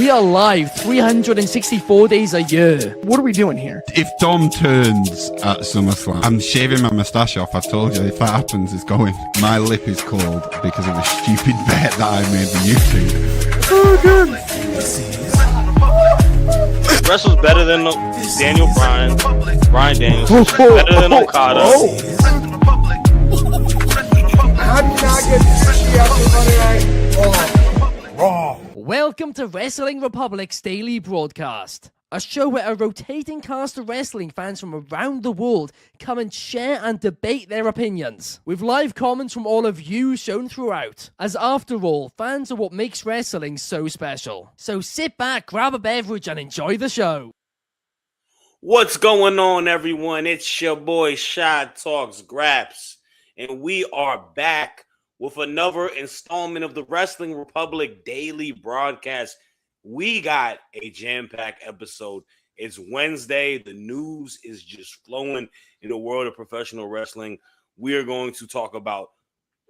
We are live 364 days a year. What are we doing here? If Dom turns at SummerSlam, I'm shaving my moustache off. I told you, if that happens, it's going. My lip is cold because of a stupid bet that I made with YouTube. Oh, good. Wrestle's better than Daniel Bryan Daniels. Better than Okada. How did you not get sushi after Monday Night Raw? Welcome to Wrestling Republic's daily broadcast, a show where a rotating cast of wrestling fans from around the world come and share and debate their opinions, with live comments from all of you shown throughout, as after all, fans are what makes wrestling so special. So sit back, grab a beverage, and enjoy the show. What's going on, everyone? It's your boy Shad, Tawks, Graps, and we are back with another installment of the Wrestling Republic daily broadcast. We got a jam-packed episode. It's Wednesday. The news is just flowing in the world of professional wrestling. We are going to talk about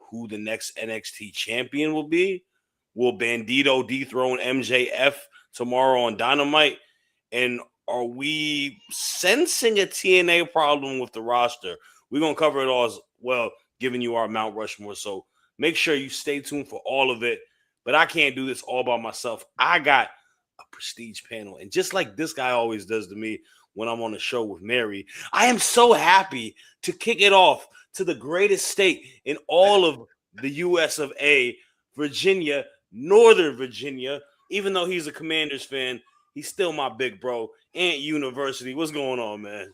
who the next NXT champion will be. Will Bandito dethrone MJF tomorrow on Dynamite? And are we sensing a TNA problem with the roster? We're going to cover it all as well, giving you our Mount Rushmore. So make sure you stay tuned for all of it. But I can't do this all by myself. I got a prestige panel. And just like this guy always does to me when I'm on the show with Mary, I am so happy to kick it off to the greatest state in all of the US of A, Virginia, Northern Virginia. Even though he's a Commanders fan, he's still my big bro. Ant University. What's going on, man?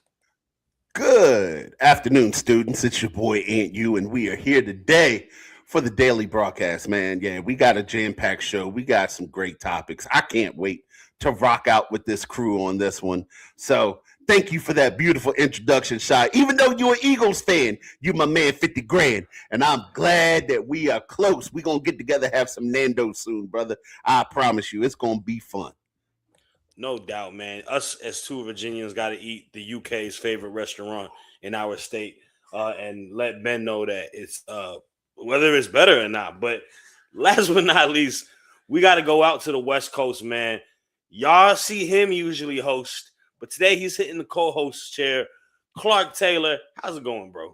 Good afternoon, students. It's your boy Ant U, and we are here today for the daily broadcast, man. Yeah, we got a jam-packed show. We got some great topics. I can't wait to rock out with this crew on this one. So thank you for that beautiful introduction, Shai. Even though you're an Eagles fan, you my man 50 grand. And I'm glad that we are close. We're going to get together, have some Nando's soon, brother. I promise you, it's going to be fun. No doubt, man. Us as two Virginians got to eat the UK's favorite restaurant in our state and let Ben know that it's whether it's better or not. But last but not least, we got to go out to the West Coast, man. Y'all see him usually host, but today he's hitting the co-host chair. Clark Taylor, how's it going, bro?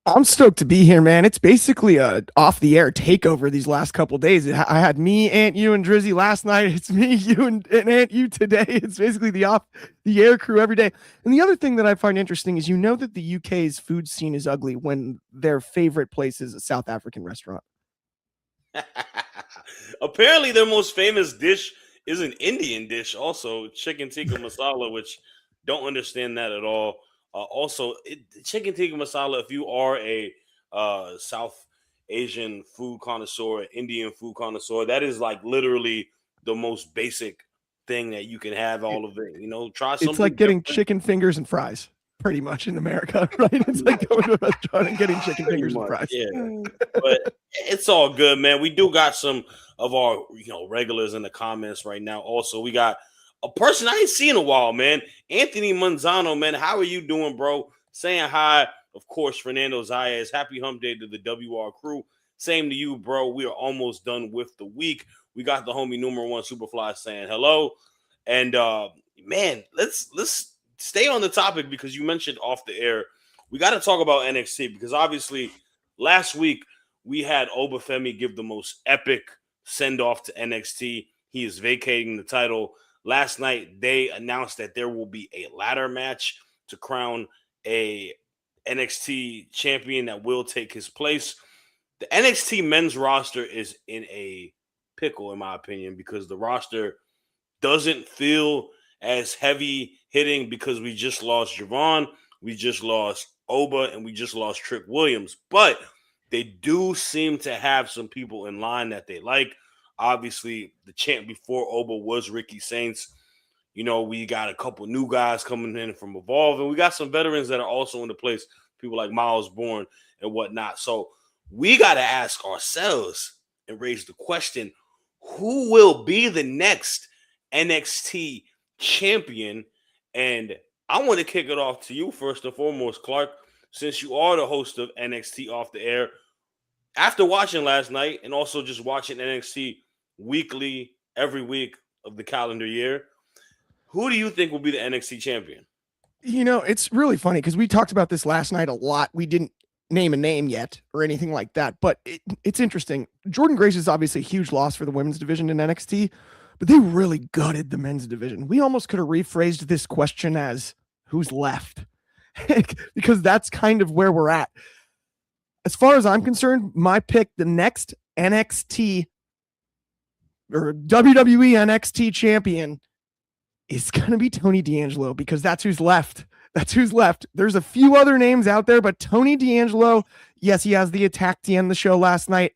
I'm stoked to be here, man. It's basically a off-the-air takeover these last couple days. I had me, Ant U, and Drizzy last night. It's me, you, and Ant U today. It's basically the off-the-air crew every day. And the other thing that I find interesting is that the UK's food scene is ugly when their favorite place is a South African restaurant. Apparently, their most famous dish is an Indian dish, also chicken tikka masala, which don't understand that at all. Also, chicken tikka masala, if you are a South Asian food connoisseur, Indian food connoisseur, that is like literally the most basic thing that you can have all of it. Try something. It's like getting different. chicken fingers and fries, pretty much, in America, right? It's like going to a restaurant and getting chicken fingers and fries. Yeah, but it's all good, man. We do got some of our regulars in the comments right now. Also, we got a person I ain't seen in a while, man. Anthony Manzano, man. How are you doing, bro? Saying hi. Of course, Fernando Zayas. Happy hump day to the WR crew. Same to you, bro. We are almost done with the week. We got the homie numero one Superfly saying hello. And man, let's stay on the topic because you mentioned off the air. We got to talk about NXT because obviously last week we had Obafemi give the most epic send-off to NXT. He is vacating the title. Last night, they announced that there will be a ladder match to crown a NXT champion that will take his place. The NXT men's roster is in a pickle, in my opinion, because the roster doesn't feel as heavy hitting because we just lost Javon, we just lost Oba, and we just lost Trick Williams. But they do seem to have some people in line that they like. Obviously, the champ before Oba was Ricky Saints. We got a couple new guys coming in from Evolve, and we got some veterans that are also in the place, people like Miles Bourne and whatnot. So we got to ask ourselves and raise the question, who will be the next NXT champion? And I want to kick it off to you first and foremost, Clark, since you are the host of NXT Off the Air. After watching last night and also just watching NXT weekly, every week, of the calendar year. Who do you think will be the NXT champion? You know, it's really funny because we talked about this last night a lot. We didn't name a name yet or anything like that, but it's interesting. Jordan Grace is obviously a huge loss for the women's division in NXT, but they really gutted the men's division. We almost could have rephrased this question as who's left because that's kind of where we're at. As far as I'm concerned, my pick, the next NXT or WWE NXT champion is going to be Tony D'Angelo because that's who's left. That's who's left. There's a few other names out there, but Tony D'Angelo, yes, he has the attack to end the show last night.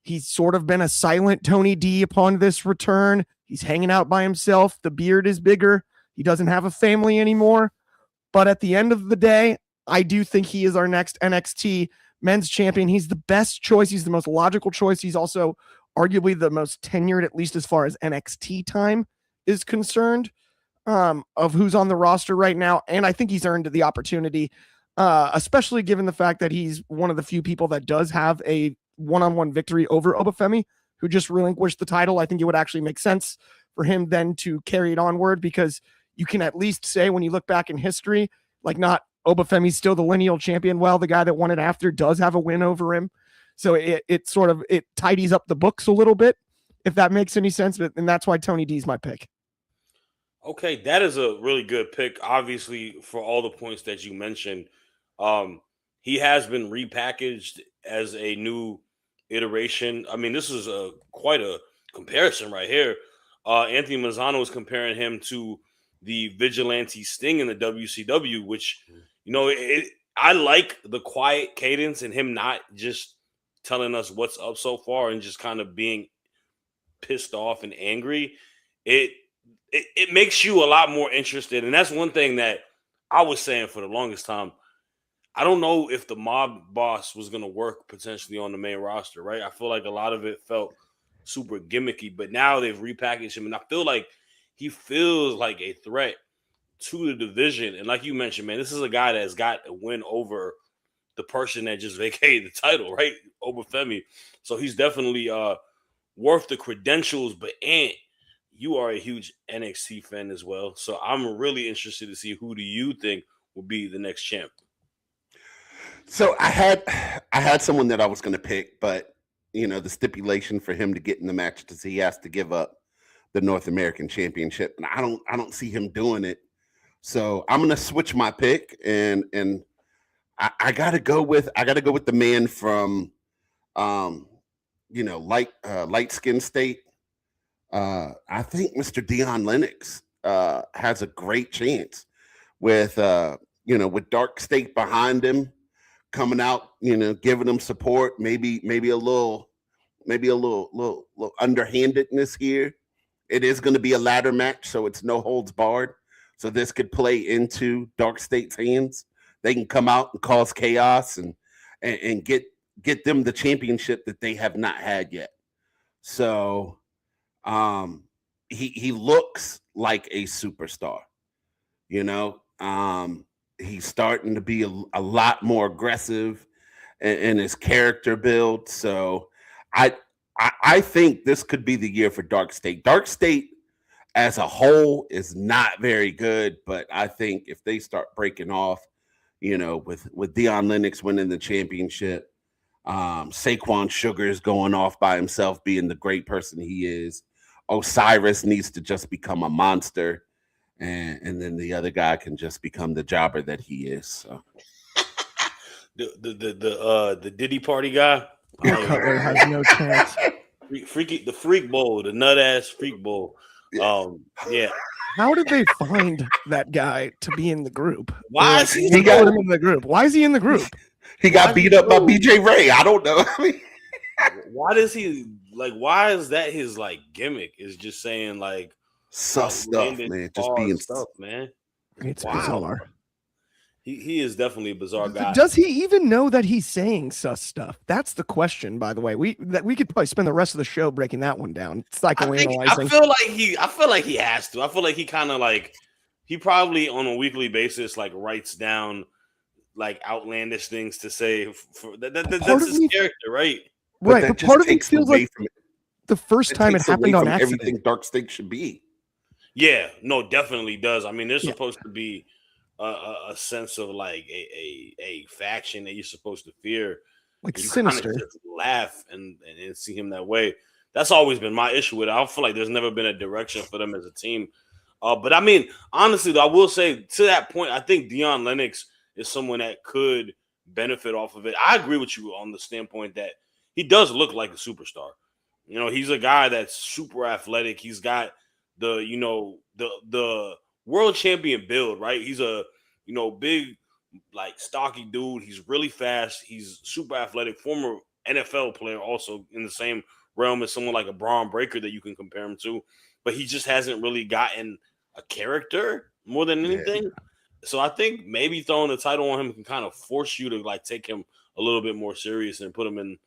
He's sort of been a silent Tony D upon this return. He's hanging out by himself. The beard is bigger. He doesn't have a family anymore. But at the end of the day, I do think he is our next NXT men's champion. He's the best choice. He's the most logical choice. He's also arguably the most tenured, at least as far as NXT time is concerned. Of who's on the roster right now. And I think he's earned the opportunity, especially given the fact that he's one of the few people that does have a one-on-one victory over Obafemi, who just relinquished the title. I think it would actually make sense for him then to carry it onward because you can at least say when you look back in history, like not Obafemi's still the lineal champion. Well, the guy that won it after does have a win over him. So it sort of tidies up the books a little bit, if that makes any sense. And that's why Tony D is my pick. Okay, that is a really good pick. Obviously, for all the points that you mentioned, he has been repackaged as a new iteration. I mean, this is quite a comparison right here. Anthony Mazzano is comparing him to the Vigilante Sting in the WCW, which, you know, I like the quiet cadence and him not just telling us what's up so far and just kind of being pissed off and angry. It makes you a lot more interested. And that's one thing that I was saying for the longest time. I don't know if the mob boss was going to work potentially on the main roster, right? I feel like a lot of it felt super gimmicky, but now they've repackaged him. And I feel like he feels like a threat to the division. And like you mentioned, man, this is a guy that's got a win over the person that just vacated the title, right? Obafemi. So he's definitely worth the credentials. But Ant, you are a huge NXT fan as well. So I'm really interested to see who do you think will be the next champ. So I had someone that I was going to pick, but you know, the stipulation for him to get in the match is he has to give up the North American Championship, and I don't see him doing it. So I'm going to switch my pick, and I got to go with the man from light skin state. I think Mr. Dion Lennox has a great chance with Dark State behind him, coming out, giving him support, maybe a little underhandedness here. It is going to be a ladder match, so it's no holds barred. So this could play into Dark State's hands. They can come out and cause chaos and get them the championship that they have not had yet. So he looks like a superstar, he's starting to be a lot more aggressive in his character build. So I think this could be the year for Dark State. Dark State as a whole is not very good, but I think if they start breaking off, with Dion Lennox winning the championship, Saquon Sugars going off by himself, being the great person he is, Osiris needs to just become a monster, and then the other guy can just become the jobber that he is. So. The Diddy Party guy. Cutler has no chance. The Freak Bowl, the nut ass Freak Bowl. Yeah. How did they find that guy to be in the group? Why is he got him in the group? Why is he in the group? He got beat up by BJ Ray. I don't know. Why does he why is that his gimmick? Is just saying sus stuff, man. Just being stuff, man. It's bizarre. He is definitely a bizarre guy. Does he even know that he's saying sus stuff? That's the question, by the way. We could probably spend the rest of the show breaking that one down, psychoanalyzing. I feel like he has to. I feel like he kind of he probably on a weekly basis writes down outlandish things to say. That's his character, right? Right, but part of it feels like the first time it takes away happened on from accident. everything Dark Stake should be. Yeah, no, definitely does. I mean, there's Yeah. supposed to be a sense of like a faction that you're supposed to fear. Like You kind of sinister. just laugh and see him that way. That's always been my issue with it. I don't feel like there's never been a direction for them as a team. But I mean, honestly, though, I will say to that point, I think Deion Lennox is someone that could benefit off of it. I agree with you on the standpoint that he does look like a superstar. You know, he's a guy that's super athletic. He's got the world champion build, right? He's a big, like, stocky dude. He's really fast. He's super athletic. Former NFL player, also in the same realm as someone like a Braun Breaker that you can compare him to. But he just hasn't really gotten a character more than anything. Yeah. So I think maybe throwing the title on him can kind of force you to like take him a little bit more serious and put him in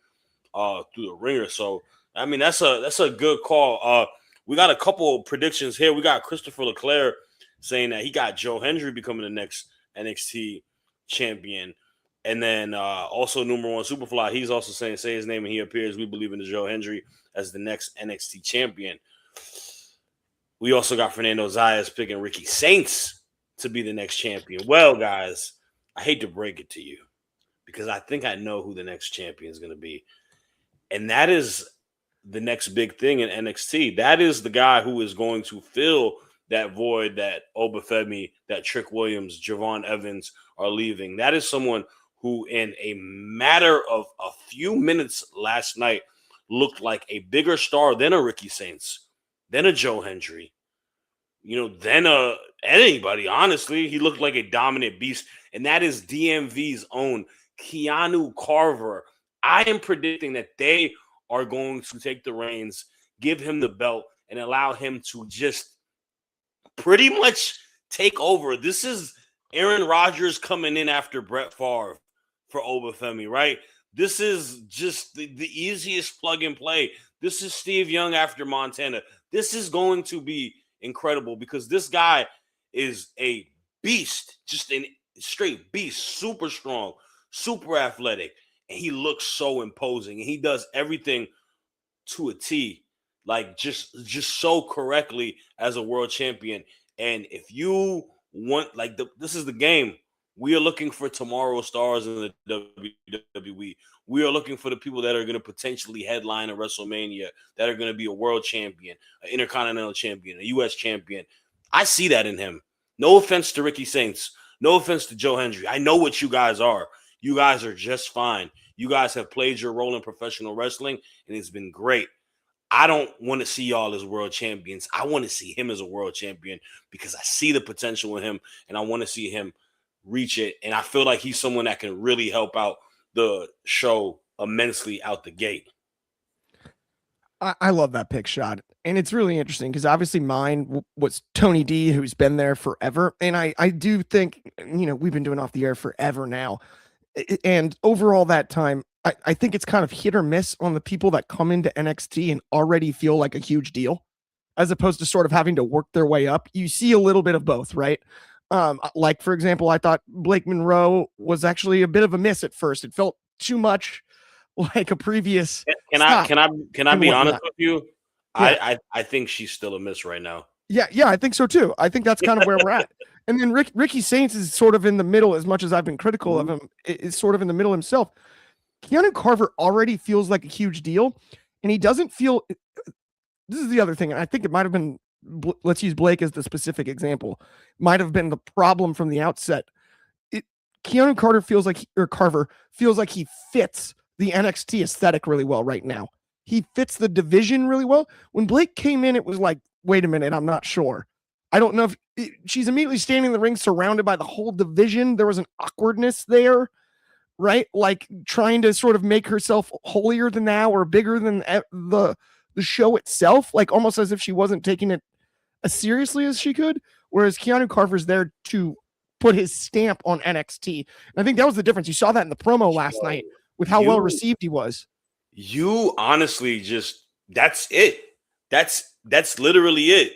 through the ringer. So I mean, that's a good call. We got a couple of predictions here. We got Christopher Leclerc saying that he got Joe Hendry becoming the next NXT champion. And then also number one Superfly, he's also saying, say his name and he appears. We believe in the Joe Hendry as the next NXT champion. We also got Fernando Zayas picking Ricky Saints to be the next champion. Well, guys, I hate to break it to you because I think I know who the next champion is going to be. And that is the next big thing in NXT. That is the guy who is going to fill that void that Obafemi, that Trick Williams, Javon Evans are leaving. That is someone who in a matter of a few minutes last night looked like a bigger star than a Ricky Saints, than a Joe Hendry, than anybody, honestly. He looked like a dominant beast, and that is DMV's own Keanu Carver. I am predicting that they are going to take the reins, give him the belt, and allow him to just pretty much take over. This is Aaron Rodgers coming in after Brett Favre for Obafemi, right? This is just the easiest plug and play. This is Steve Young after Montana. This is going to be incredible because this guy is a beast, just a straight beast, super strong, super athletic, and he looks so imposing, and he does everything to a T, like just so correctly as a world champion. And if you want, like, this is the game. We are looking for tomorrow's stars in the WWE. We are looking for the people that are going to potentially headline a WrestleMania, that are going to be a world champion, an intercontinental champion, a U.S. champion. I see that in him. No offense to Ricky Saints. No offense to Joe Hendry. I know what you guys are. You guys are just fine. You guys have played your role in professional wrestling, and it's been great. I don't want to see y'all as world champions. I want to see him as a world champion because I see the potential in him, and I want to see him reach it. And I feel like he's someone that can really help out the show immensely out the gate. I love that pick, Shad. And it's really interesting because obviously mine was Tony D, who's been there forever. And I do think, we've been doing Off the Air forever now. And overall that time, I think it's kind of hit or miss on the people that come into NXT and already feel like a huge deal, as opposed to sort of having to work their way up. You see a little bit of both, right? Like, for example, I thought Blake Monroe was actually a bit of a miss at first. It felt too much like a previous. Can I be honest with you? Yeah. I think she's still a miss right now. Yeah, I think so too. I think that's kind of where we're at. And then Ricky Saints is sort of in the middle, as much as I've been critical of him, is sort of in the middle himself. Keanu Carver already feels like a huge deal, and he doesn't feel. This is the other thing, and I think it might have been. Let's use Blake as the specific example. Might have been the problem from the outset. Keanu Carver feels like he fits the NXT aesthetic really well right now. He fits the division really well. When Blake came in, it was like, wait a minute, I'm not sure. I don't know if she's immediately standing in the ring surrounded by the whole division. There was an awkwardness there, right? Like trying to sort of make herself holier than thou or bigger than the show itself, like almost as if she wasn't taking it as seriously as she could. Whereas Keanu Carver's there to put his stamp on NXT. And I think that was the difference. You saw that in the promo last night with how well received he was. You honestly that's it. That's literally it.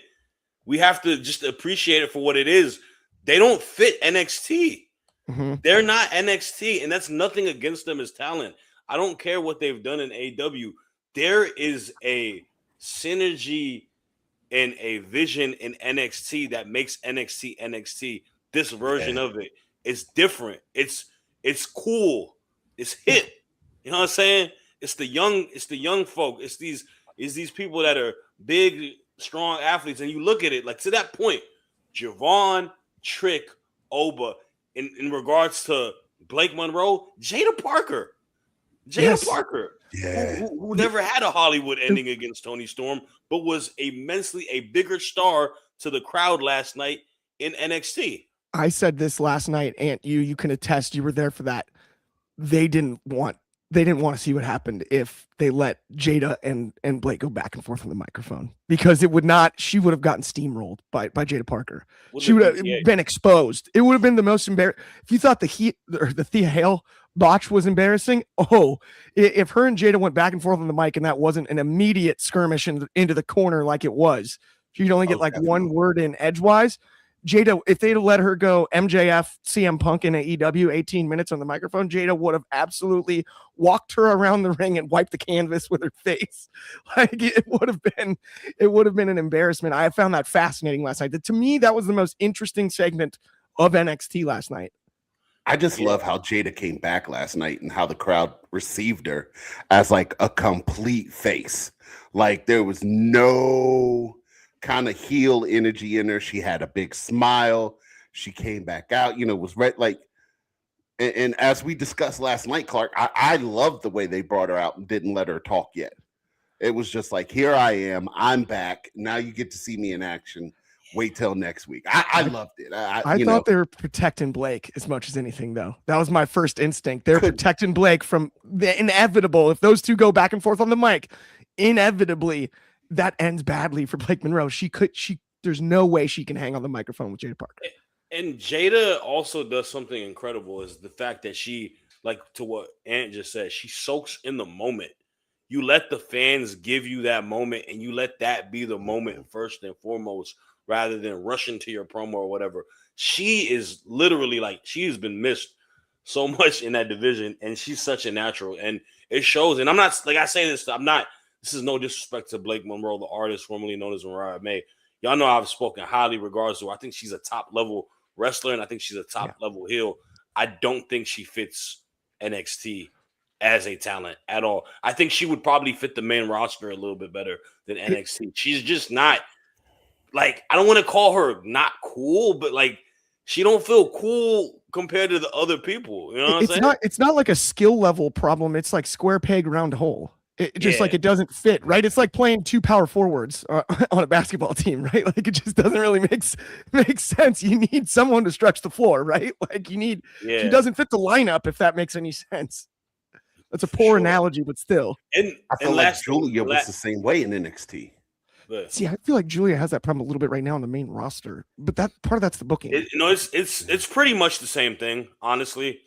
We have to just appreciate it for what it is. They don't fit NXT. Mm-hmm. They're not NXT, and that's nothing against them as talent. I don't care what they've done in AEW. There is a synergy and a vision in NXT that makes NXT. This version of it is different. It's cool. It's hip. You know what I'm saying? It's the young folk. It's these people that are big, strong athletes. And you look at it, like to that point, Javon, Trick, Oba, in regards to Blake Monroe, Jada Parker. Who never had a Hollywood ending against Tony Storm, but was immensely a bigger star to the crowd last night in NXT. I said this last night, Aunt, you can attest, you were there for that. They didn't want to see what happened if they let Jada and Blake go back and forth on the microphone, because she would have gotten steamrolled by Jada Parker. She would have been exposed. It would have been the most embarrassing. If you thought the Thea Hale botch was embarrassing, if her and Jada went back and forth on the mic and that wasn't an immediate skirmish into the corner like it was, she'd only get one word in edgewise. Jada, if they'd have let her go MJF, CM Punk in AEW 18 minutes on the microphone, Jada would have absolutely walked her around the ring and wiped the canvas with her face. Like it would have been an embarrassment. I found that fascinating last night. To me, that was the most interesting segment of NXT last night. I just love how Jada came back last night and how the crowd received her as like a complete face. Like there was no kind of heel energy in her. She had a big smile. She came back out, was red. Like, and as we discussed last night, Clark, I loved the way they brought her out and didn't let her talk yet. It was just like, here I am. I'm back. Now you get to see me in action. Wait till next week. I loved it. I thought they were protecting Blake as much as anything, though. That was my first instinct. They're protecting Blake from the inevitable. If those two go back and forth on the mic, inevitably that ends badly for Blake Monroe. There's no way she can hang on the microphone with Jada Parker. And Jada also does something incredible, is the fact that she, like to what Ant just said, she soaks in the moment. You let the fans give you that moment, and you let that be the moment first and foremost, rather than rushing to your promo or whatever. She is literally like, she's been missed so much in that division, and she's such a natural, and it shows. And I'm not, like I say this, this is no disrespect to Blake Monroe, the artist formerly known as Mariah May. Y'all know I've spoken highly regards to her. I think she's a top level wrestler, and I think she's a top level heel. I don't think she fits NXT as a talent at all. I think she would probably fit the main roster a little bit better than NXT. She's just not, like, I don't want to call her not cool, but like she don't feel cool compared to the other people. You know what I'm saying? It's not like a skill level problem. It's like square peg round hole. It just like it doesn't fit, right? It's like playing two power forwards on a basketball team, right? Like it just doesn't really make sense. You need someone to stretch the floor, right? Like she doesn't fit the lineup, if that makes any sense. That's a poor analogy, but still. And I feel like Julia was the same way in NXT. See, I feel like Julia has that problem a little bit right now on the main roster, but that part of that's the booking. It's pretty much the same thing, honestly.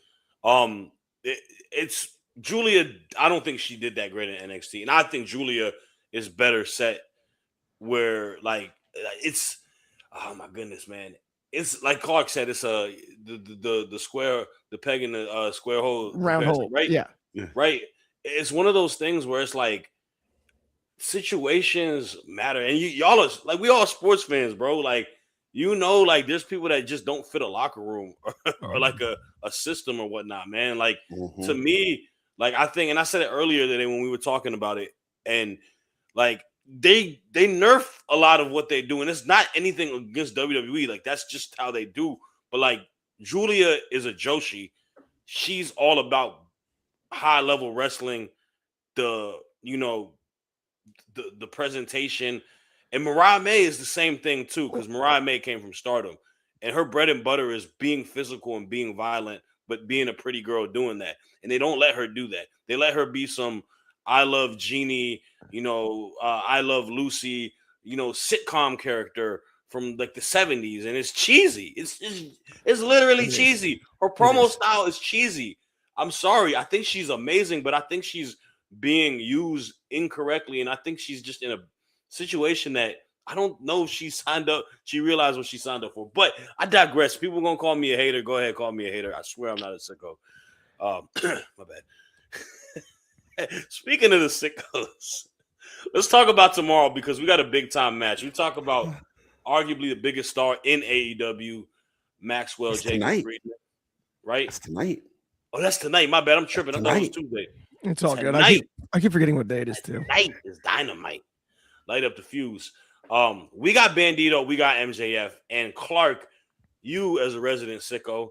It's Julia. I don't think she did that great in NXT, and I think Julia is better set where, like, it's. Oh my goodness, man! It's like Clark said. It's the square, the peg in the square hole, round hole, right? Yeah, right. It's one of those things where it's like situations matter, and y'all are like, we all sports fans, bro. Like, like there's people that just don't fit a locker room or like a system or whatnot, man. Like to me. Like I think, and I said it earlier today when we were talking about it, and like they nerf a lot of what they do, and it's not anything against WWE. Like that's just how they do. But like Julia is a Joshi. She's all about high level wrestling, the presentation, and Mariah May is the same thing too, because Mariah May came from Stardom, and her bread and butter is being physical and being violent, but being a pretty girl doing that. And they don't let her do that. They let her be some I Love Jeannie, I Love Lucy, sitcom character from like the 70s. And it's cheesy. It's literally cheesy. Her promo style is cheesy. I'm sorry. I think she's amazing, but I think she's being used incorrectly. And I think she's just in a situation that I don't know if she signed up. She realized what she signed up for. But I digress. People are going to call me a hater. Go ahead, call me a hater. I swear I'm not a sicko. My bad. Speaking of the sickos, Let's talk about tomorrow because we got a big time match. We talk about arguably the biggest star in AEW, Maxwell It's Jacob tonight. Friedman, right? It's tonight. Oh, that's tonight. My bad. I'm tripping. I thought it was Tonight. Tuesday. It's all good. Tonight. I keep forgetting what day it is too. Tonight is Dynamite. Light up the fuse. We got Bandito, we got MJF, and Clark. You as a resident sicko,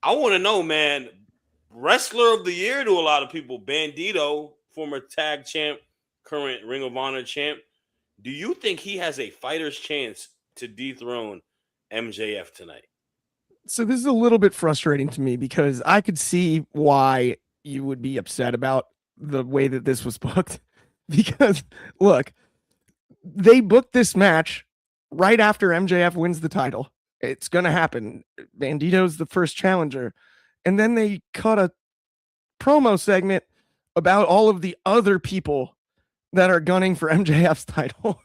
I want to know, man. Wrestler of the year to a lot of people. Bandito, former tag champ, current Ring of Honor champ. Do you think he has a fighter's chance to dethrone MJF tonight? So this is a little bit frustrating to me because I could see why you would be upset about the way that this was booked. Because look, they booked this match right after MJF wins the title. It's going to happen. Bandito's the first challenger. And then they cut a promo segment about all of the other people that are gunning for MJF's title.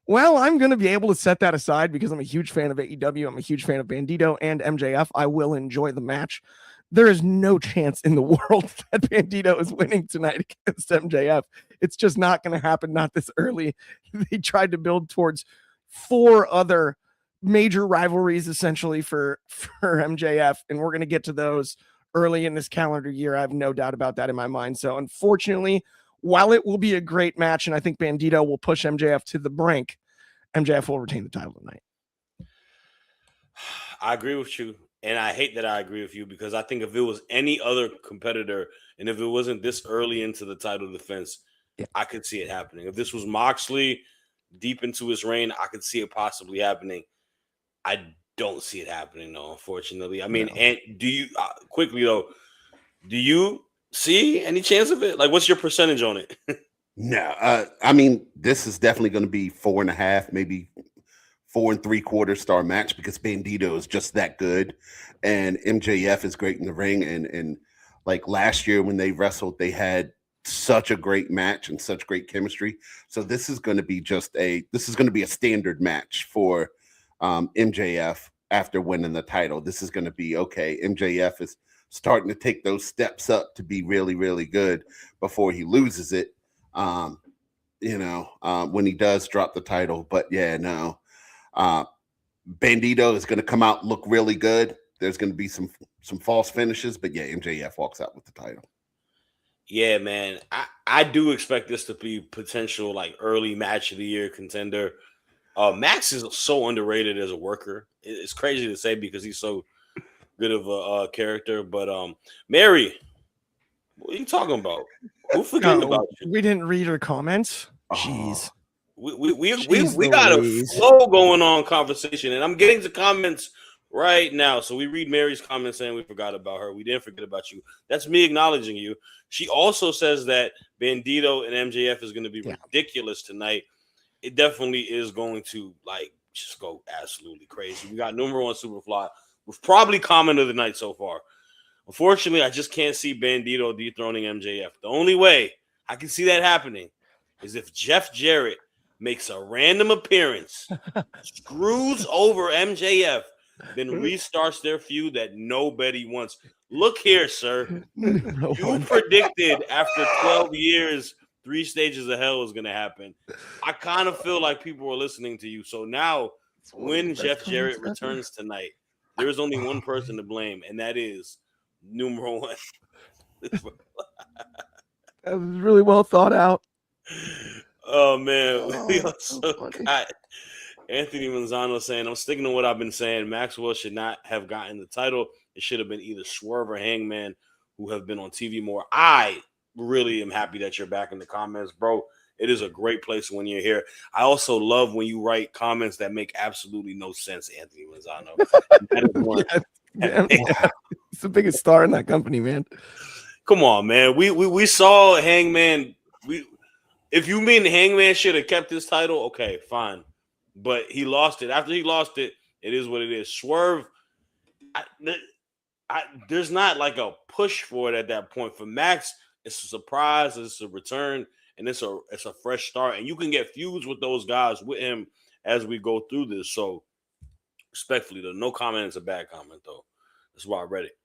Well, I'm going to be able to set that aside because I'm a huge fan of AEW. I'm a huge fan of Bandito and MJF. I will enjoy the match. There is no chance in the world that Bandito is winning tonight against MJF. It's just not going to happen, not this early. They tried to build towards 4 other major rivalries essentially for MJF, and we're going to get to those early in this calendar year. I have no doubt about that in my mind. So unfortunately, while it will be a great match, and I think Bandito will push MJF to the brink, MJF will retain the title tonight. I agree with you. And I hate that I agree with you because I think if it was any other competitor and if it wasn't this early into the title defense, I could see it happening. If this was Moxley deep into his reign, I could see it possibly happening. I don't see it happening, though, unfortunately. I mean, No. and do you, quickly, though, do you see any chance of it? Like, what's your percentage on it? No, I mean, this is definitely going to be 4.5, maybe 4 3/4 star match because Bandito is just that good, and MJF is great in the ring. And like last year when they wrestled, they had such a great match and such great chemistry. So this is going to be a standard match for MJF after winning the title. This is going to be okay. MJF is starting to take those steps up to be really, really good before he loses it. When he does drop the title. But yeah, no. Bandito is going to come out and look really good. There's going to be some false finishes, but yeah, MJF walks out with the title. Yeah, man. I do expect this to be potential like early match of the year contender. Max is so underrated as a worker. It's crazy to say because he's so good of a character. But Mary, what are you talking about? Who forgetting about you? We didn't read her comments. Jeez. We got a flow going on conversation, and I'm getting to comments right now. So we read Mary's comments saying we forgot about her. We didn't forget about you. That's me acknowledging you. She also says that Bandito and MJF is going to be ridiculous tonight. It definitely is going to like just go absolutely crazy. We got number 1 Superfly with probably comment of the night so far. Unfortunately, I just can't see Bandito dethroning MJF. The only way I can see that happening is if Jeff Jarrett makes a random appearance, screws over MJF, then restarts their feud that nobody wants. Look here, sir. You predicted after 12 years, 3 stages of hell is going to happen. I kind of feel like people are listening to you. So now, when Jeff Jarrett returns tonight, there is only one person to blame, and that is number 1. That was really well thought out. Oh, man. We also got Anthony Manzano saying, I'm sticking to what I've been saying. Maxwell should not have gotten the title. It should have been either Swerve or Hangman, who have been on TV more. I really am happy that you're back in the comments, bro. It is a great place when you're here. I also love when you write comments that make absolutely no sense, Anthony Manzano. That is one. He's the biggest star in that company, man. Come on, man. We saw Hangman. If you mean Hangman should have kept his title, okay, fine. But he lost it. After he lost it, it is what it is. Swerve, there's not like a push for it at that point. For Max, it's a surprise, it's a return, and it's a fresh start. And you can get feuds with those guys with him as we go through this. So, respectfully, though, no comment is a bad comment, though. That's why I read it.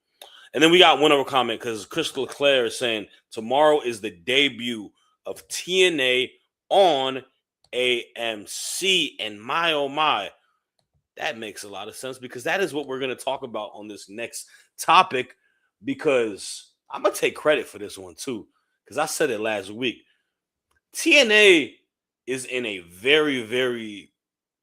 And then we got one other comment because Chris Leclerc is saying tomorrow is the debut of TNA on AMC. And my, oh my, that makes a lot of sense because that is what we're going to talk about on this next topic, because I'm going to take credit for this one too, because I said it last week. TNA is in a very, very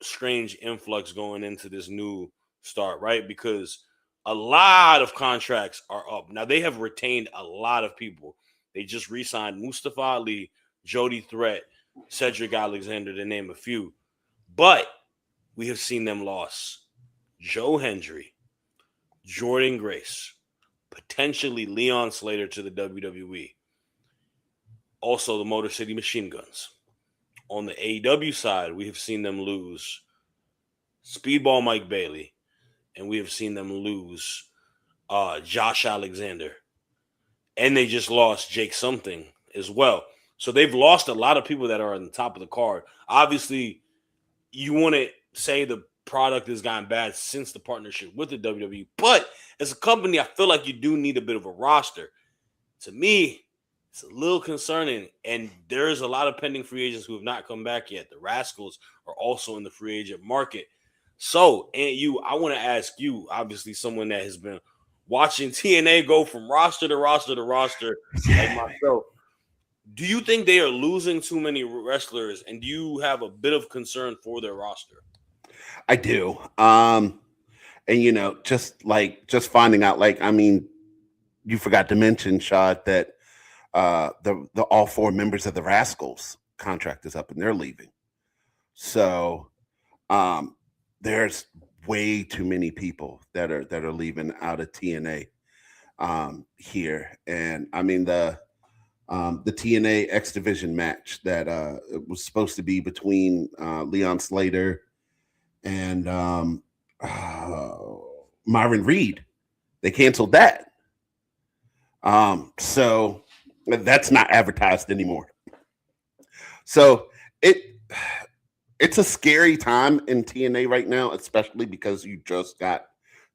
strange influx going into this new start, right? Because a lot of contracts are up. Now, they have retained a lot of people. They just re-signed Mustafa Ali, Jody Threat, Cedric Alexander, to name a few. But we have seen them lost Joe Hendry, Jordan Grace, potentially Leon Slater to the WWE. Also, the Motor City Machine Guns. On the AEW side, we have seen them lose Speedball Mike Bailey, and we have seen them lose Josh Alexander. And they just lost Jake something as well. So they've lost a lot of people that are on the top of the card. Obviously, you want to say the product has gotten bad since the partnership with the WWE. But as a company, I feel like you do need a bit of a roster. To me, it's a little concerning. And there's a lot of pending free agents who have not come back yet. The Rascals are also in the free agent market. So, and I want to ask you, obviously someone that has been watching TNA go from roster to roster to roster, like myself, do you think they are losing too many wrestlers, and do you have a bit of concern for their roster? I do. And just finding out, you forgot to mention, Shad, that the all four members of the Rascals contract is up and they're leaving. So there's way too many people that are leaving out of TNA here. And I mean the TNA X Division match that it was supposed to be between Leon Slater and Myron Reed, they canceled that. So that's not advertised anymore. So it's a scary time in TNA right now, especially because you just got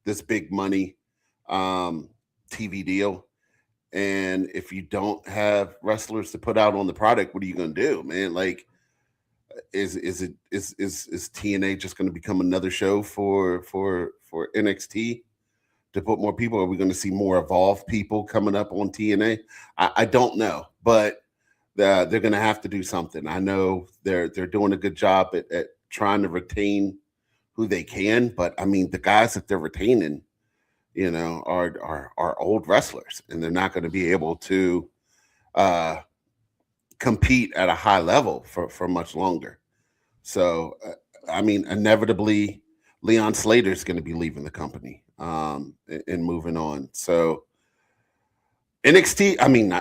this big money TV deal. And if you don't have wrestlers to put out on the product, what are you going to do, man? Like, is TNA just going to become another show for NXT to put more people? Are we going to see more evolved people coming up on TNA? I don't know, but they're going to have to do something. I know they're doing a good job at trying to retain who they can, but I mean, the guys that they're retaining, are old wrestlers, and they're not going to be able to compete at a high level for much longer. So, I mean, inevitably, Leon Slater is going to be leaving the company and moving on. So, TNA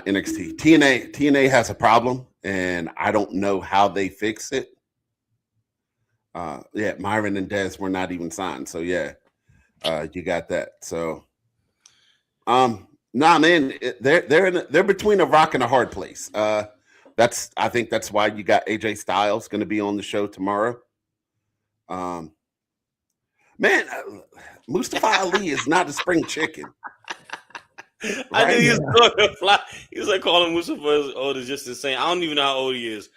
has a problem, and I don't know how they fix it. Myron and Dez were not even signed. So, you got that. So, man, they're between a rock and a hard place. I think that's why you got AJ Styles going to be on the show tomorrow. Mustafa Ali is not a spring chicken. Right? I think he's going to fly. He was like calling Mustafa as old as just insane. I don't even know how old he is.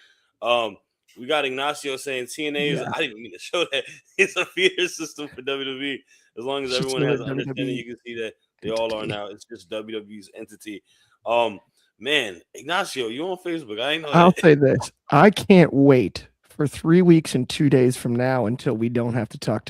We got Ignacio saying TNA is, I didn't mean to show that, it's a feeder system for WWE. As long as everyone has an understanding, you can see that they all are now. It's just WWE's entity. Man, Ignacio, you on Facebook? I ain't know. I'll say this. I can't wait for 3 weeks and 2 days from now until we don't have to talk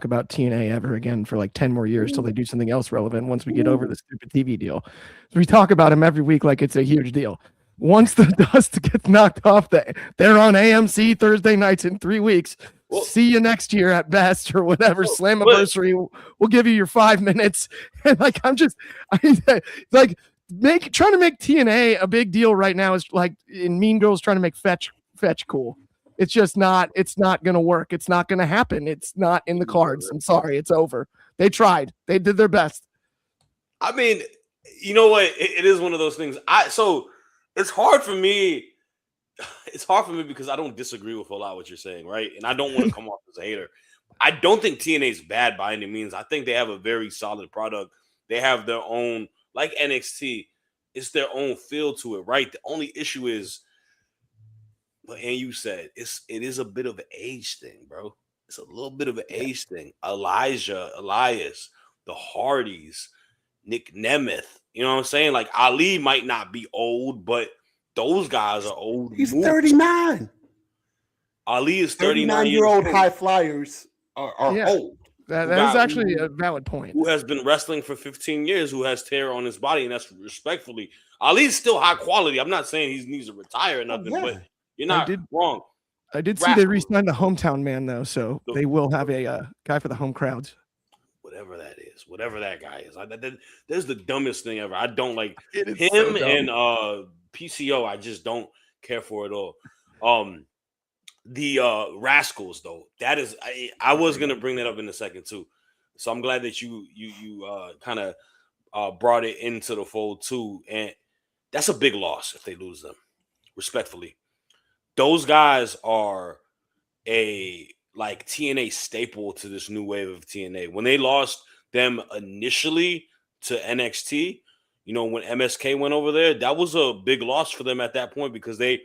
about TNA ever again for like 10 more years till they do something else relevant once we get over the stupid TV deal. So we talk about them every week like it's a huge deal. Once the dust gets knocked off, they're on AMC Thursday nights in 3 weeks. Well, see you next year at best or whatever. Slammiversary. We'll give you your 5 minutes. And trying to make TNA a big deal right now is like in Mean Girls trying to make fetch cool. It's just not. It's not going to work. It's not going to happen. It's not in the cards. I'm sorry. It's over. They tried. They did their best. I mean, you know what? It is one of those things. So it's hard for me. It's hard for me because I don't disagree with a lot of what you're saying, right? And I don't want to come off as a hater. I don't think TNA is bad by any means. I think they have a very solid product. They have their own, like NXT, it's their own feel to it, right? The only issue is and you said it is a bit of an age thing, bro. It's a little bit of an age thing. Elias, the Hardys, Nick Nemeth. You know what I'm saying? Like Ali might not be old, but those guys are old. He's moves. 39. Ali is 39 year old years high old. flyers are old. That is actually a valid point. Who has been wrestling for 15 years, who has tear on his body, and that's respectfully. Ali's still high quality. I'm not saying he needs to retire or nothing, but you're not wrong. I did see they re-signed the hometown man, though, so they will have a guy for the home crowds. Whatever that is, whatever that guy is. That's the dumbest thing ever. I don't like him so and PCO. I just don't care for it all. The Rascals, though, that is I was gonna bring that up in a second too. So I'm glad that you kind of brought it into the fold too, and that's a big loss if they lose them. Respectfully, those guys are a like TNA staple to this new wave of TNA. When they lost them initially to NXT, you know, when MSK went over there, that was a big loss for them at that point because they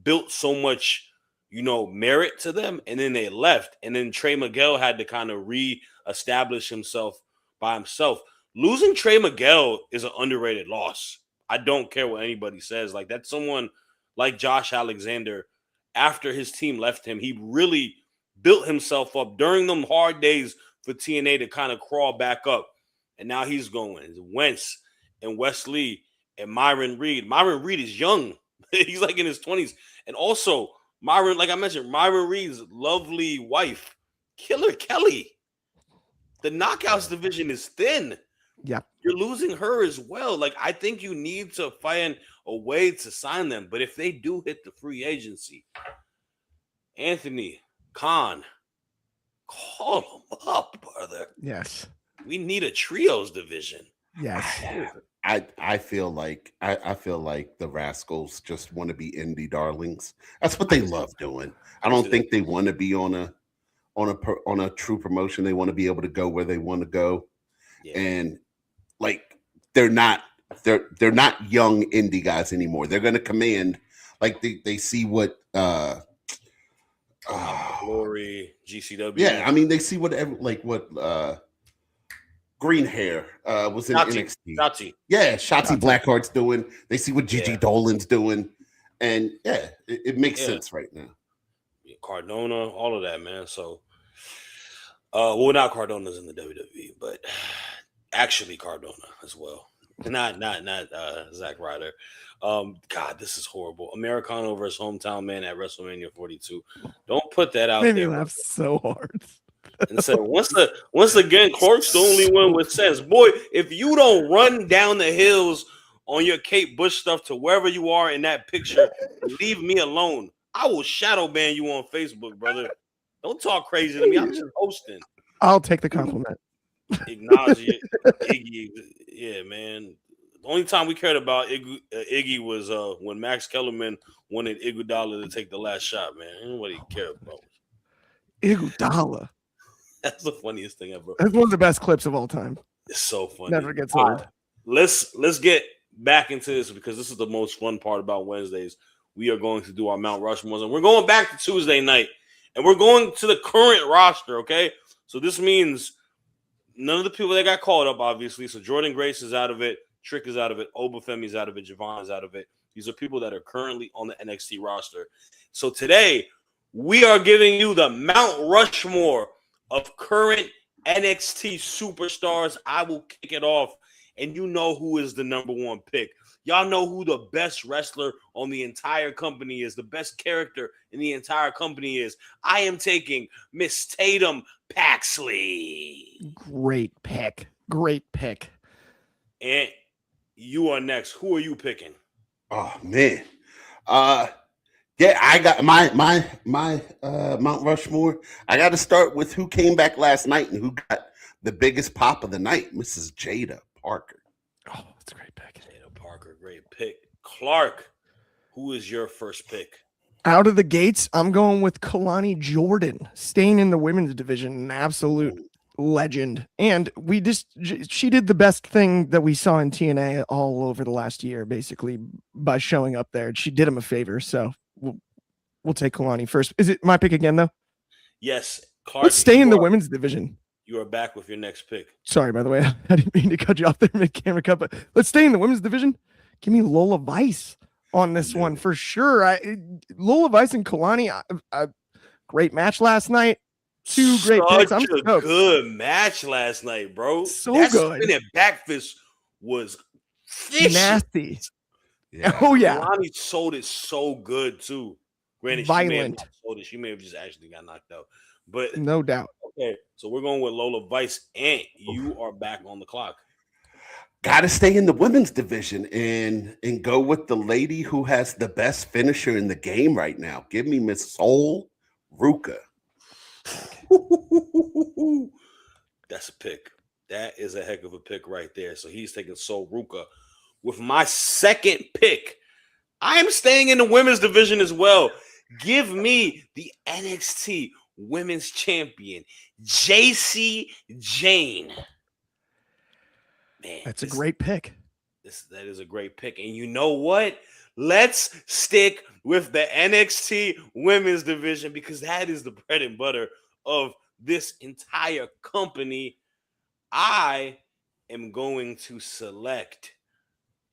built so much, you know, merit to them, and then they left, and then Trey Miguel had to kind of re-establish himself by himself. Losing Trey Miguel is an underrated loss. I don't care what anybody says. Like, that's someone like Josh Alexander. After his team left him, he really built himself up during them hard days for TNA to kind of crawl back up. And now he's going. Wentz and Wesley and Myron Reed. Myron Reed is young. He's like in his 20s. And also, Myron, like I mentioned, Myron Reed's lovely wife, Killer Kelly. The Knockouts division is thin. Yeah. You're losing her as well. Like, I think you need to find a way to sign them. But if they do hit the free agency, Anthony Khan, call them up, brother. Yes. We need a trios division. Yes. I feel like the Rascals just want to be indie darlings. That's what they love doing. I don't think they want to be on a true promotion. They want to be able to go where they want to go. Yeah. And like they're not young indie guys anymore. They're going to command, like they see what Glory, GCW. Yeah, I mean they see what green hair was in NXT. Shotzi. Yeah, Shotzi Blackheart's doing. They see what Gigi Dolan's doing, and it makes sense right now. Cardona, all of that, man. So, well, not Cardona's in the WWE, but actually Cardona as well. Not Zack Ryder. God, this is horrible. Americano versus Hometown Man at WrestleMania 42. Don't put that out there. Made me laugh so hard. And so once again, Clark's the only one with sense. Boy, if you don't run down the hills on your Kate Bush stuff to wherever you are in that picture, leave me alone. I will shadow ban you on Facebook, brother. Don't talk crazy to me. I'm just hosting. I'll take the compliment. Acknowledge it. Iggy. Yeah, man. The only time we cared about Iggy was when Max Kellerman wanted Iguodala to take the last shot, man. Nobody cared about Iguodala. That's the funniest thing ever. That's one of the best clips of all time. It's so funny. Never gets old. Let's get back into this because this is the most fun part about Wednesdays. We are going to do our Mount Rushmores, and we're going back to Tuesday night, and we're going to the current roster, okay? So this means none of the people that got called up, obviously. So Jordan Grace is out of it. Trick is out of it. Obafemi's out of it. Javon is out of it. These are people that are currently on the NXT roster. So today, we are giving you the Mount Rushmore of current NXT superstars. I will kick it off, and you know who is the number one pick. Y'all know who the best wrestler on the entire company is, the best character in the entire company is. I am taking Miss Tatum Paxley. Great pick. Great pick. And you are next. Who are you picking? Oh man. Yeah, I got my Mount Rushmore. I got to start with who came back last night and who got the biggest pop of the night, Mrs. Jada Parker. Oh, that's a great pick. Jada Parker, great pick. Clark, who is your first pick? Out of the gates, I'm going with Kalani Jordan, staying in the women's division, an absolute legend. And she did the best thing that we saw in TNA all over the last year, basically, by showing up there. She did him a favor, so we'll we'll take Kalani first. Is it my pick again though? Yes, Clark. Let's stay in the women's division. You are back with your next pick. Sorry, by the way, I didn't mean to cut you off there mid-camera cut, but let's stay in the women's division. Give me Lola Vice on this one for sure. Lola Vice and Kalani, great match last night. Two great picks. I'm a good match last night, bro. So that good. That back fist was vicious. Nasty. Yeah. Oh yeah. Kalani sold it so good too. Granted, violent. She may have just actually got knocked out, but no doubt. Okay, so we're going with Lola Vice, and you are back on the clock. Got to stay in the women's division and go with the lady who has the best finisher in the game right now. Give me Miss Sol Ruka. That's a pick. That is a heck of a pick right there. So he's taking Sol Ruka. With my second pick, I am staying in the women's division as well. Give me the NXT Women's Champion, JC Jane. Man, that's a great pick. That is a great pick. And you know what? Let's stick with the NXT Women's Division because that is the bread and butter of this entire company. I am going to select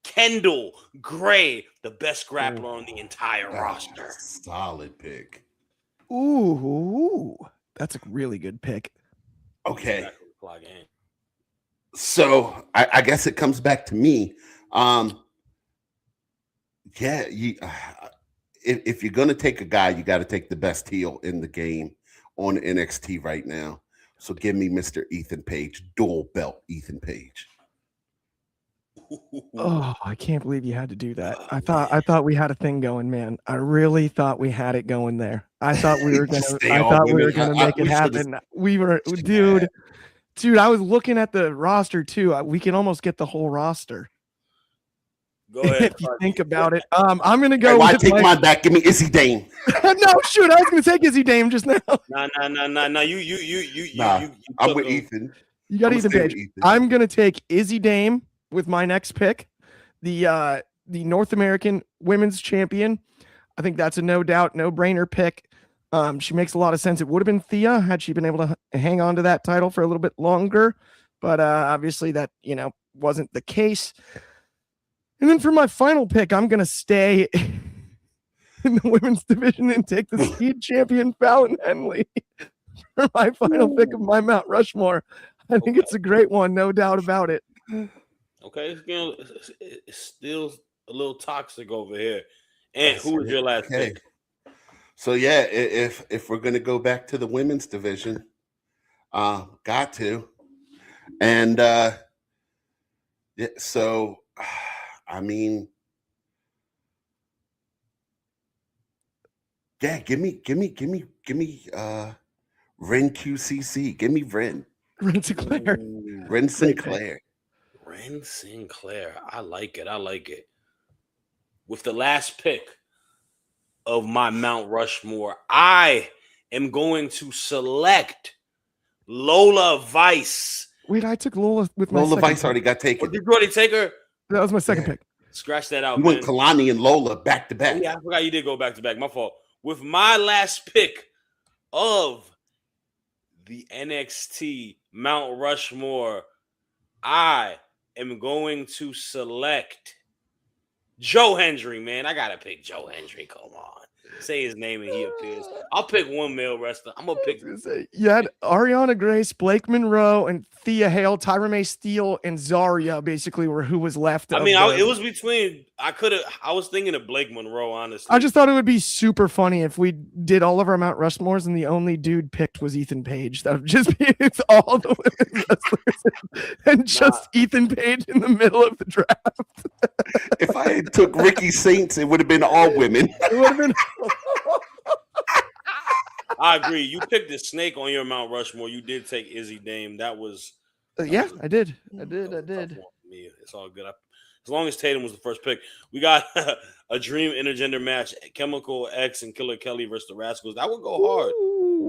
Kendall Gray, the best grappler on the entire roster. Solid pick. Ooh, that's a really good pick. Okay. So I guess it comes back to me. If you're going to take a guy, you got to take the best heel in the game on NXT right now. So give me Mr. Ethan Page, dual belt Ethan Page. Oh, I can't believe you had to do that. I thought we had a thing going, man. I really thought we had it going there. I thought we were gonna make it happen. We were, dude. I was looking at the roster too. We can almost get the whole roster. Go ahead. If you think about it, I'm gonna go. Why take mine back? Give me Izzy Dame. No, shoot, I was gonna take Izzy Dame just now. Nah. I'm with Ethan. You got Ethan Page. I'm gonna take Izzy Dame with my next pick, the North American Women's Champion. I think that's a no doubt, no brainer pick. She makes a lot of sense. It would have been Thea had she been able to hang on to that title for a little bit longer, but obviously that wasn't the case. And then for my final pick, I'm gonna stay in the women's division and take the Speed Champion Fallon Henley for my final pick of my Mount Rushmore. I think it's a great one, no doubt about it. Okay, it's still a little toxic over here. And who was your last pick? So yeah, if we're gonna go back to the women's division, got to, and so I mean, yeah, give me Ren QCC, give me Ren Sinclair. Ren Sinclair. Ren Sinclair. I like it. With the last pick of my Mount Rushmore, I am going to select Lola Vice. Wait, I took Lola with my Lola Vice pick. already got taken. Did you already take her? That was my second pick. Scratch that out. You went Kalani and Lola back to back. Yeah, I forgot you did go back to back. My fault. With my last pick of the NXT Mount Rushmore, I am going to select Joe Hendry, man. I gotta pick Joe Hendry. Come on. Say his name and he appears. I'll pick one male wrestler. I'm gonna pick. You had Ariana Grace, Blake Monroe, and Thea Hale, Tyra May Steele, and Zarya basically were who was left. I mean, it was between. I was thinking of Blake Monroe, honestly. I just thought it would be super funny if we did all of our Mount Rushmores and the only dude picked was Ethan Page. That would just be all the women wrestlers and just Ethan Page in the middle of the draft. If I had took Ricky Saints, it would have been all women. It would have been. I agree. You picked the snake on your Mount Rushmore. You did take Izzy Dame. That was. Yeah, I did. It's all good. As long as Tatum was the first pick, we got a dream intergender match: Chemical X and Killer Kelly versus the Rascals. That would go hard.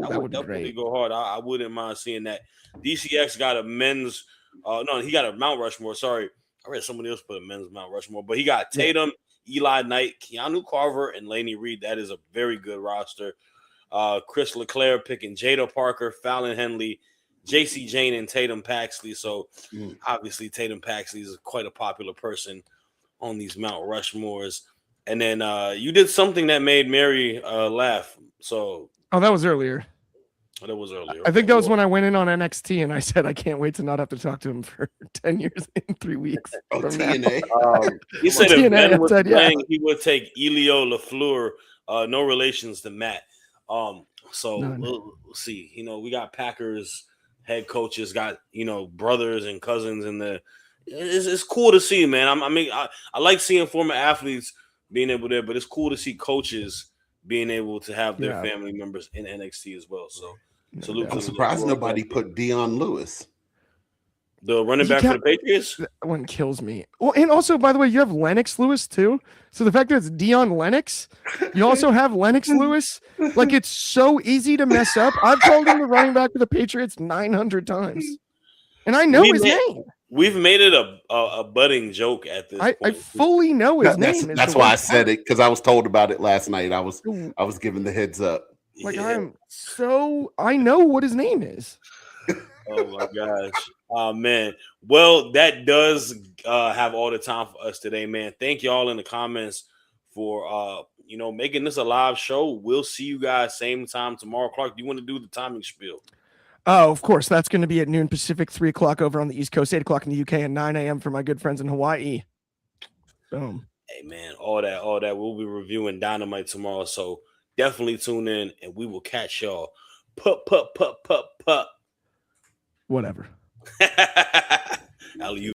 That would definitely go hard. I wouldn't mind seeing that. DCX got a men's. No, he got a Mount Rushmore. Sorry, I read somebody else put a men's Mount Rushmore, but he got Tatum, Eli Knight, Keanu Carver, and Laney Reed. That is a very good roster. Chris LeClaire picking Jada Parker, Fallon Henley, JC Jane, and Tatum Paxley. So obviously Tatum Paxley is quite a popular person on these Mount Rushmores. And then you did something that made Mary laugh. So that was earlier. That was earlier. I think that was when I went in on NXT and I said I can't wait to not have to talk to him for 10 years in 3 weeks. Oh, from TNA. He said TNA, if Ben was said, playing, he would take Elio LaFleur, no relations to Matt. So we'll see. You know, we got Packers head coaches, got, you know, brothers and cousins in the. It's cool to see, man. I like seeing former athletes being able to, but it's cool to see coaches being able to have their family members in NXT as well. So salute. I'm surprised nobody put Dion Lewis, the running back for the Patriots. That one kills me. Well, and also, by the way, you have Lennox Lewis too. So the fact that it's Dion Lennox, you also have Lennox Lewis. Like, it's so easy to mess up. I've called him the running back for the Patriots 900 times, and I know his name. We've made it a budding joke at this point. I fully know his name. That's why I said it, because I was told about it last night. I was given the heads up. Like, I know what his name is. Oh my gosh. Oh man. Well, that does have all the time for us today, man. Thank y'all in the comments for making this a live show. We'll see you guys same time tomorrow. Clark, do you want to do the timing spiel? Oh, of course. That's going to be at noon Pacific, 3 o'clock over on the East Coast, 8 o'clock in the UK, and 9 a.m. for my good friends in Hawaii. Boom. Hey, man, all that. We'll be reviewing Dynamite tomorrow, so definitely tune in, and we will catch y'all. Pup. Whatever. Alley,